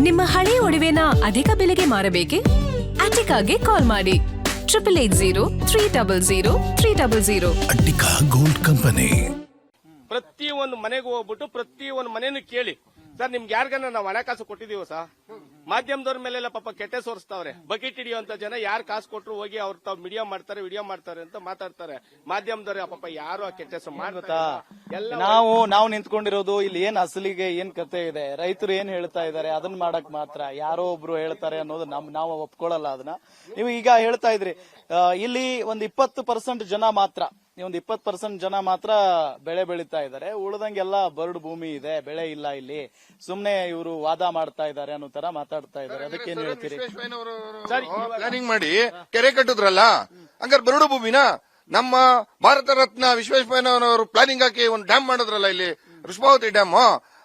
ನಿಮ್ಮ ಹಳೆ ಒಡವೆನ ಅಧಿಕ ಬೆಲೆಗೆ ಮಾರಬೇಕೆ? ಅಟಿಕಾಗೆ ಕಾಲ್ ಮಾಡಿ 880300 ಅಟ್ಟಿಕಾ ಗೋಲ್ಡ್ ಕಂಪನಿ. ಪ್ರತಿ ಒಂದು ಮನೆಗೂ ಹೋಗ್ಬಿಟ್ಟು ಪ್ರತಿ ಒಂದು ಮನೆನೂ ಕೇಳಿ, ಸರ್ ನಿಮ್ಗೆ ಯಾರಿಗಾನ ನಾವು ಹಣಕಾಸು ಕೊಟ್ಟಿದೀವ ಸರ್? ಮಾಧ್ಯಮದವ್ರ ಮೇಲೆಲ್ಲ ಪಾಪ ಕೆಟ್ಟ ಸೋರಿಸ್ತಾವ್ರೆ. ಬಕೆಟ್ ಹಿಡಿಯುವಂತ ಜನ ಯಾರು ಕಾಸು ಕೊಟ್ಟರು ಹೋಗಿ ಅವ್ರು ತಾವ್ ವಿಡಿಯೋ ಮಾಡ್ತಾರೆ ಅಂತ ಮಾತಾಡ್ತಾರೆ. ಮಾಧ್ಯಮದವ್ರ ಪಾಪ ಯಾರು ಆ ಕೆಟ್ಟ ಹೆಸರು ಮಾಡ್ತಾ ನಾವು ನಿಂತ್ಕೊಂಡಿರೋದು ಇಲ್ಲಿ ಏನ್ ಅಸಲಿಗೆ ಏನ್ ಕತೆ ಇದೆ, ರೈತರು ಏನ್ ಹೇಳ್ತಾ ಇದಾರೆ ಅದನ್ನ ಮಾಡಕ್ ಮಾತ್ರ ಯಾರೋ ಒಬ್ರು ಹೇಳ್ತಾರೆ ಅನ್ನೋದು ನಾವು ಒಪ್ಕೊಳ್ಳಲ್ಲ. ಅದನ್ನ ನೀವು ಈಗ ಹೇಳ್ತಾ ಇದ್ರಿ, ಇಲ್ಲಿ ಒಂದು 20% ಜನ ಮಾತ್ರ, ಒಂದು 20% ಜನ ಮಾತ್ರ ಬೆಳೆ ಬೆಳೀತಾ ಇದ್ದಾರೆ, ಉಳಿದಂಗೆಲ್ಲ ಬರಡು ಭೂಮಿ ಇದೆ, ಬೆಳೆ ಇಲ್ಲ, ಇಲ್ಲಿ ಸುಮ್ನೆ ಇವರು ವಾದ ಮಾಡ್ತಾ ಇದ್ದಾರೆ ಅನ್ನೋ ತರ ಮಾತಾಡ್ತಾ ಇದ್ದಾರೆ. ಅದಕ್ಕೆ ಏನ್ ಹೇಳ್ತೀರಿ? ಪ್ಲಾನಿಂಗ್ ಮಾಡಿ ಕೆರೆ ಕಟ್ಟಿದ್ರಲ್ಲ, ಹಂಗಾರೆ ಬರಡು ಭೂಮಿನ ನಮ್ಮ ಭಾರತ ರತ್ನ ವಿಶ್ವೇಶ್ವರಯ್ಯನವರು ಪ್ಲಾನಿಂಗ್ ಹಾಕಿ ಒಂದು ಡ್ಯಾಮ್ ಮಾಡಿದ್ರಲ್ಲ ಇಲ್ಲಿ ವೃಷಭಾವತಿ ಡ್ಯಾಮ್,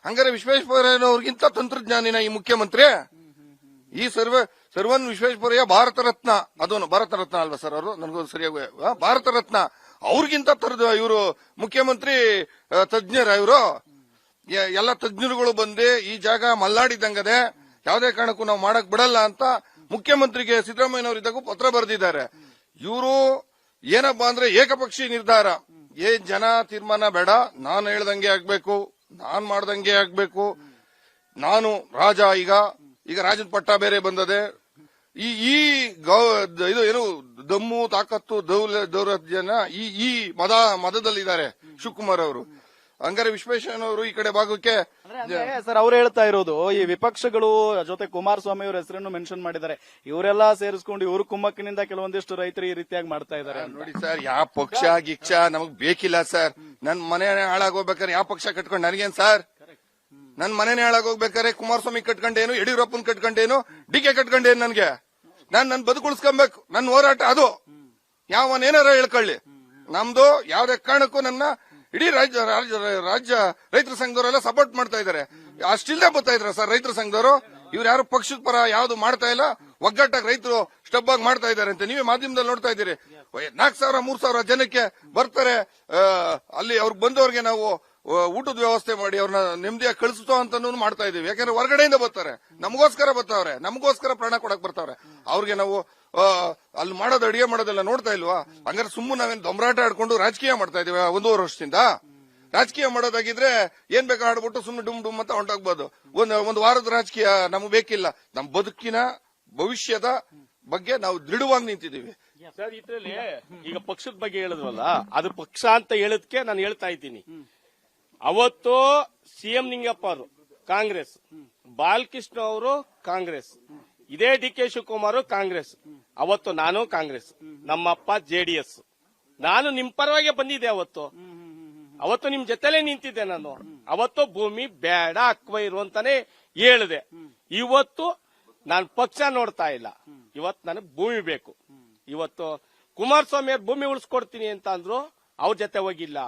ಹಂಗಾರೆ ವಿಶ್ವೇಶ್ವರಯ್ಯನವ್ರಿಗಿಂತ ತಂತ್ರಜ್ಞಾನಿನ ಈ ಮುಖ್ಯಮಂತ್ರಿ? ಈ ಸರ್ವನ್ ವಿಶ್ವೇಶ್ವರಯ್ಯ ಭಾರತ ರತ್ನ, ಅದನ್ನು ಭಾರತ ರತ್ನ ಅಲ್ವಾ ಸರ್ ಅವರು? ನನಗೂ ಸರಿಯಾಗಿ ಭಾರತ ರತ್ನ, ಅವ್ರಿಗಿಂತ ತರದ ಇವರು ಮುಖ್ಯಮಂತ್ರಿ ತಜ್ಞರ ಇವರು? ಎಲ್ಲ ತಜ್ಞರುಗಳು ಬಂದು ಈ ಜಾಗ ಮಲ್ಲಾಡಿದಂಗದೆ, ಯಾವುದೇ ಕಾರಣಕ್ಕೂ ನಾವು ಮಾಡಕ್ ಬಿಡಲ್ಲ ಅಂತ ಮುಖ್ಯಮಂತ್ರಿಗೆ ಸಿದ್ದರಾಮಯ್ಯನವರಿದ್ದಾಗೂ ಪತ್ರ ಬರೆದಿದ್ದಾರೆ. ಇವರು ಏನಪ್ಪಾ ಅಂದ್ರೆ ಏಕಪಕ್ಷೀಯ ನಿರ್ಧಾರ, ಜನ ತೀರ್ಮಾನ ಬೇಡ, ನಾನು ಹೇಳ್ದಂಗೆ ಆಗ್ಬೇಕು, ನಾನ್ ಮಾಡ್ದಂಗೆ ಆಗ್ಬೇಕು, ನಾನು ರಾಜ. ಈಗ ರಾಜನ ಪಟ್ಟ ಬೇರೆ ಬಂದದೆ. ಈ ಇದು ಏನು ದಮ್ಮು ತಾಕತ್ತು ದೌರ್ಜನ್ಯ ಈ ಮದದಲ್ಲಿದ್ದಾರೆ ಶಿವಕುಮಾರ್ ಅವರು. ಹಂಗಾರೆ ವಿಶ್ವೇಶ್ವರಯ್ಯನವರು ಈ ಕಡೆ ಭಾಗಕ್ಕೆ ಸರ್ ಅವ್ರು ಹೇಳ್ತಾ ಇರೋದು, ಈ ವಿಪಕ್ಷಗಳು ಜೊತೆ ಕುಮಾರಸ್ವಾಮಿ ಅವರ ಹೆಸರನ್ನು ಮೆನ್ಷನ್ ಮಾಡಿದ್ದಾರೆ, ಇವರೆಲ್ಲ ಸೇರಿಸ್ಕೊಂಡು ಇವ್ರ ಕುಮ್ಮಕ್ಕಿನಿಂದ ಕೆಲವೊಂದಿಷ್ಟು ರೈತರು ಈ ರೀತಿಯಾಗಿ ಮಾಡ್ತಾ ಇದ್ದಾರೆ. ನೋಡಿ ಸರ್, ಯಾವ ಪಕ್ಷ ಗಿಕ್ಷ ನಮಗ್ ಬೇಕಿಲ್ಲ ಸರ್. ನನ್ ಮನೆ ಹಾಳಾಗೋಗ್ಬೇಕಾದ್ರೆ ಯಾವ ಪಕ್ಷ ಕಟ್ಕೊಂಡು ನನಗೇನ್ ಸರ್? ನನ್ ಮನೆನೇ ಹಾಳಾಗೋಗ್ಬೇಕಾದ್ರೆ ಕುಮಾರಸ್ವಾಮಿ ಕಟ್ಕೊಂಡೇನು, ಯಡಿಯೂರಪ್ಪನ್ ಕಟ್ಕೊಂಡೇನು, ಡಿಕೆ ಕಟ್ಕೊಂಡೇನು? ನನ್ಗೆ ನನ್ ಬದುಕುಳಿಸ್ಕೊಬೇಕು, ನನ್ನ ಹೋರಾಟ ಅದು. ಯಾವನೇನಾರ ಹೇಳ್ಕೊಳ್ಳಿ, ನಮ್ದು ಯಾವ್ದೇ ಕಾರಣಕ್ಕೂ ನನ್ನ ಇಡೀ ರಾಜ್ಯ ರೈತರ ಸಂಘದವರೆಲ್ಲ ಸಪೋರ್ಟ್ ಮಾಡ್ತಾ ಇದಾರೆ. ಅಷ್ಟಿಲ್ಲದೆ ಬರ್ತಾ ಇದ್ರ ಸರ್ ರೈತರ ಸಂಘದವರು? ಇವ್ರು ಯಾರು ಪಕ್ಷದ ಪರ ಯಾವ್ದು ಮಾಡ್ತಾ ಇಲ್ಲ, ಒಗ್ಗಟ್ಟಾಗಿ ರೈತರು ಸ್ಟೆಪ್ ಆಗಿ ಮಾಡ್ತಾ ಇದಾರೆ ಅಂತ ನೀವೇ ಮಾಧ್ಯಮದಲ್ಲಿ ನೋಡ್ತಾ ಇದ್ದೀರಿ. 4,000 3,000 ಜನಕ್ಕೆ ಬರ್ತಾರೆ, ಅಲ್ಲಿ ಅವ್ರಿಗೆ ಬಂದವ್ರಿಗೆ ನಾವು ಊಟದ ವ್ಯವಸ್ಥೆ ಮಾಡಿ ಅವ್ರನ್ನ ನೆಮ್ಮದಿಯಾಗಿ ಕಳಿಸೋ ಅಂತ ಮಾಡ್ತಾ ಇದೀವಿ. ಯಾಕಂದ್ರೆ ಹೊರಗಡೆಯಿಂದ ಬರ್ತಾರೆ, ನಮಗೋಸ್ಕರ ಬರ್ತಾವ್ರೆ, ನಮಗೋಸ್ಕರ ಪ್ರಾಣ ಕೊಡಕ್ ಬರ್ತಾವ್ರೆ. ಅವ್ರಿಗೆ ನಾವು ಅಲ್ಲಿ ಮಾಡೋದು, ಅಡಿಗೆ ಮಾಡೋದೆಲ್ಲ ನೋಡ್ತಾ ಇಲ್ವಾ? ಹಂಗಾರೆ ಸುಮ್ಮನೆ ನಾವೇನು ದೊಂಬರಾಟ ಆಡ್ಕೊಂಡು ರಾಜಕೀಯ ಮಾಡ್ತಾ ಇದೀವಿ 1.5 ವರ್ಷದಿಂದ? ರಾಜಕೀಯ ಮಾಡೋದಾಗಿದ್ರೆ ಏನ್ ಬೇಕಾ ಆಡ್ಬಿಟ್ಟು ಸುಮ್ಮನೆ ಡುಮ್ ಡುಮ್ ಅಂತ ಹೊಂಟೋಗ್ಬೋದು. ಒಂದು ವಾರದ ರಾಜಕೀಯ ನಮ್ಗೆ ಬೇಕಿಲ್ಲ. ನಮ್ಮ ಬದುಕಿನ ಭವಿಷ್ಯದ ಬಗ್ಗೆ ನಾವು ದೃಢವಾಗಿ ನಿಂತಿದ್ದೀವಿ ಸರ್. ಇದ್ರಲ್ಲಿ ಈಗ ಪಕ್ಷದ ಬಗ್ಗೆ ಹೇಳಿದ್ವಲ್ಲ, ಅದು ಪಕ್ಷ ಅಂತ ಹೇಳೋದಕ್ಕೆ ನಾನು ಹೇಳ್ತಾ ಇದ್ದೀನಿ. ಅವತ್ತು ಸಿಎಂ ನಿಂಗಪ್ಪ ಅವರು ಕಾಂಗ್ರೆಸ್, ಬಾಲಕೃಷ್ಣ ಅವರು ಕಾಂಗ್ರೆಸ್, ಇದೇ ಡಿ ಕೆ ಶಿವಕುಮಾರ್ ಕಾಂಗ್ರೆಸ್, ಅವತ್ತು ನಾನು ಕಾಂಗ್ರೆಸ್, ನಮ್ಮಪ್ಪ ಜೆಡಿಎಸ್. ನಾನು ನಿಮ್ ಪರವಾಗಿ ಬಂದಿದ್ದೆ ಅವತ್ತು ನಿಮ್ ಜೊತೆಲೇ ನಿಂತಿದ್ದೆ ನಾನು. ಅವತ್ತು ಭೂಮಿ ಬೇಡ ಅಕ್ವೈರು ಅಂತಾನೆ ಹೇಳಿದೆ. ಇವತ್ತು ನಾನು ಪಕ್ಷ ನೋಡ್ತಾ ಇಲ್ಲ, ಇವತ್ತು ನನಗೆ ಭೂಮಿ ಬೇಕು. ಇವತ್ತು ಕುಮಾರಸ್ವಾಮಿ ಅವ್ರ ಭೂಮಿ ಉಳಿಸ್ಕೊಡ್ತೀನಿ ಅಂತ ಅಂದ್ರು, ಅವ್ರ ಜೊತೆ ಹೋಗಿಲ್ಲ.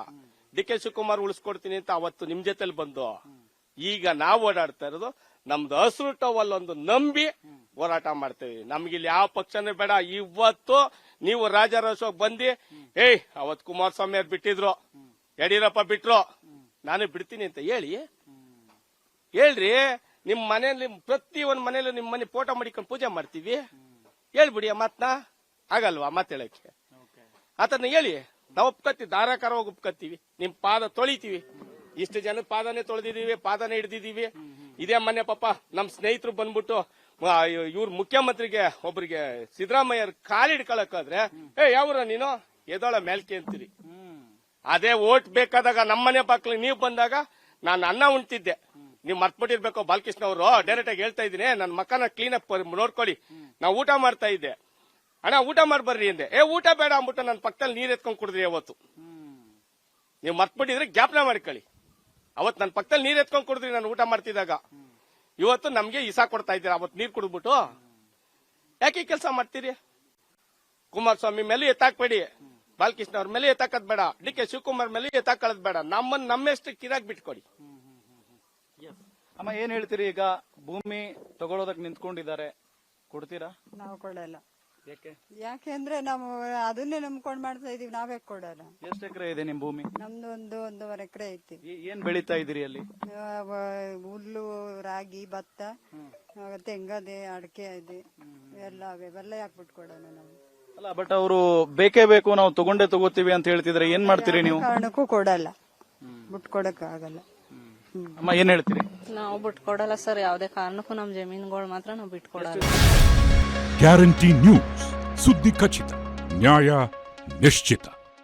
ಡಿ ಕೆ ಶಿವಕುಮಾರ್ ಉಳಿಸ್ಕೊಡ್ತೀನಿ ಅಂತ ಅವತ್ತು ನಿಮ್ ಜೊತೆಲಿ ಬಂದು, ಈಗ ನಾವು ಓಡಾಡ್ತಾ ಇರೋದು ನಮ್ದು ಹಸಿರು ಟವಲ್ ಒಂದು ನಂಬಿ ಹೋರಾಟ ಮಾಡ್ತೇವೆ. ನಮ್ಗಿಲ್ಲಿ ಯಾವ ಪಕ್ಷನೇ ಬೇಡ. ಇವತ್ತು ನೀವು ರಾಜಾರೋಷವಾಗಿ ಬಂದಿ, ಅವತ್ ಕುಮಾರಸ್ವಾಮಿ ಅವ್ರು ಬಿಟ್ಟಿದ್ರು, ಯಡಿಯೂರಪ್ಪ ಬಿಟ್ರು, ನಾನು ಬಿಡ್ತೀನಿ ಅಂತ ಹೇಳ್ರಿ. ನಿಮ್ ಮನೆಯಲ್ಲಿ ಪ್ರತಿ ಒಂದ್ ಮನೇಲಿ ನಿಮ್ ಮನೆ ಫೋಟೋ ಮಾಡಿಕೊಂಡು ಪೂಜೆ ಮಾಡ್ತೀವಿ, ಹೇಳ್ಬಿಡಿ ಆ ಮಾತ್ನ. ಆಗಲ್ವಾ ಮಾತ್ ಹೇಳಕ್ಕೆ? ಆತನ ಹೇಳಿ, ನಾವು ಒಪ್ಕತ್ತೀವಿ, ಧಾರಾಕಾರ ಹೋಗಿ ಒಪ್ಕತ್ತೀವಿ, ನಿಮ್ ಪಾದ ತೊಳಿತೀವಿ. ಇಷ್ಟು ಜನದ ಪಾದನೆ ತೊಳೆದಿದೀವಿ, ಪಾದನೆ ಹಿಡಿದಿದೀವಿ. ಇದೇ ಮೊನ್ನೆ ಪಾಪ ನಮ್ ಸ್ನೇಹಿತರು ಬಂದ್ಬಿಟ್ಟು ಇವ್ರ ಮುಖ್ಯಮಂತ್ರಿಗೆ ಒಬ್ರಿಗೆ ಸಿದ್ದರಾಮಯ್ಯ ಕಾಲಿಡ್ಕೊಳಕಾದ್ರೆ, ಯಾವ್ರ ನೀನು ಎದೋಳ ಮೇಲ್ಕೆ ಅಂತೀರಿ. ಅದೇ ಓಟ್ ಬೇಕಾದಾಗ ನಮ್ಮನೆ ಪಕ್ಕಲಿ ನೀವು ಬಂದಾಗ ನಾನು ಅನ್ನ ಉಣ್ತಿದ್ದೆ, ನೀವ್ ಮರ್ತ್ಬಿಟ್ಟಿರ್ಬೇಕು. ಬಾಲಕೃಷ್ಣ ಅವರು ಡೈರೆಕ್ಟ್ ಆಗಿ ಹೇಳ್ತಾ ಇದ್ದೀನಿ, ನನ್ನ ಮಕ್ಕನ ಕ್ಲೀನ್ ಆಗಿ ನೋಡ್ಕೊಳ್ಳಿ, ನಾವು ಊಟ ಮಾಡ್ತಾ ಇದ್ದೆ. ಅಣ್ಣ ಊಟ ಮಾಡ್ಬರ್ರಿ ಅಂದೆ, ಊಟ ಬೇಡ ಅಂದ್ಬಿಟ್ಟು ನನ್ನ ಪಕ್ಕದಲ್ಲಿ ನೀರ್ ಎತ್ಕೊಂಡ್ ಕುಡಿದ್ರಿ. ಅವತ್ತು ನೀವು ಮರ್ತ್ಬಿಟ್ಟಿದ್ರೆ ಜ್ಞಾಪನ ಮಾಡ್ಕೊಳ್ಳಿ. ಅವತ್ ನನ್ನ ಪಕ್ಕದಲ್ಲಿ ನೀರ್ ಎತ್ಕೊಂಡ್ ಕುಡಿದ್ರಿ ನಾನು ಊಟ ಮಾಡ್ತಿದ್ದಾಗ. ಇವತ್ತು ನಮ್ಗೆ ಇಸಾ ಕೊಡ್ತಾ ಇದ್ದೀರಾ. ಅವತ್ ನೀರ್ ಕುಡಿದ್ಬಿಟ್ಟು ಯಾಕೆ ಕೆಲಸ ಮಾಡ್ತೀರಿ? ಕುಮಾರಸ್ವಾಮಿ ಮೇಲೆ ಎತ್ತಾಕ್ಬೇಡಿ, ಬಾಲಕೃಷ್ಣ ಅವ್ರ ಮೇಲೆ ಎತ್ತಾಕದ್ ಬೇಡ, ಡಿ ಕೆ ಶಿವಕುಮಾರ್ ಮೇಲೆ ಎತ್ತಾಕಳದ್ ಬೇಡ, ನಮ್ಮೆಷ್ಟು ಕಿರಾಕ್ ಬಿಟ್ಕೊಡಿ. ಅಮ್ಮ ಏನ್ ಹೇಳ್ತೀರಿ? ಈಗ ಭೂಮಿ ತಗೊಳೋದಕ್ ನಿಂತ್ಕೊಂಡಿದ್ದಾರೆ, ಕೊಡ್ತೀರಾ? ನಾವು ಕೊಡಲ್ಲ. ಯಾಕೆಂದ್ರೆ ನಾವು ಅದನ್ನೇ ನಂಬ್ಕೊಂಡ್ ಮಾಡ್ತಾ ಇದೀವಿ, ನಾವೇ ಕೊಡೋಣ. ಎಷ್ಟು ಎಕರೆ ಇದೆ ನಿಮ್ ಭೂಮಿ? ನಮ್ದು 1.5 ಎಕರೆ ಐತಿ. ಏನ್ ಬೆಳೀತಾ ಇದೀರಿ ಅಲ್ಲಿ? ಹುಲ್ಲು, ರಾಗಿ, ಭತ್ತ, ತೆಂಗದೆ, ಅಡಕೆ ಇದೆ, ಎಲ್ಲ ಅವೆಲ್ಲ ಯಾಕೆ ಬಿಟ್ಕೊಡೋಣ ನಾವು? ಅಲ್ಲ, ಬಟ್ ಅವರು ಬೇಕೇ ಬೇಕು, ನಾವು ತಗೋತೀವಿ ಅಂತ ಹೇಳ್ತಿದ್ರೆ ಏನ್ ಮಾಡ್ತೀರಿ ನೀವು? ಕಾರಣಕ್ಕೂ ಕೊಡಲ್ಲ, ಬಿಟ್ಕೊಡಕ್ ಆಗಲ್ಲ. ಅಮ್ಮ, ಏನ್ ಹೇಳ್ತೀರಿ? ನಾವು ಬಿಟ್ಕೊಡಲ್ಲ ಸರ್, ಯಾವ್ದೇ ಕಾರಣಕ್ಕೂ ನಮ್ ಜಮೀನುಗಳು ಮಾತ್ರ ನಾವು ಬಿಟ್ಕೊಡಲ್ಲ. ಗ್ಯಾರಂಟಿ ನ್ಯೂಸ್, ಸುದ್ದಿ ಖಚಿತ, ನ್ಯಾಯ ನಿಶ್ಚಿತ.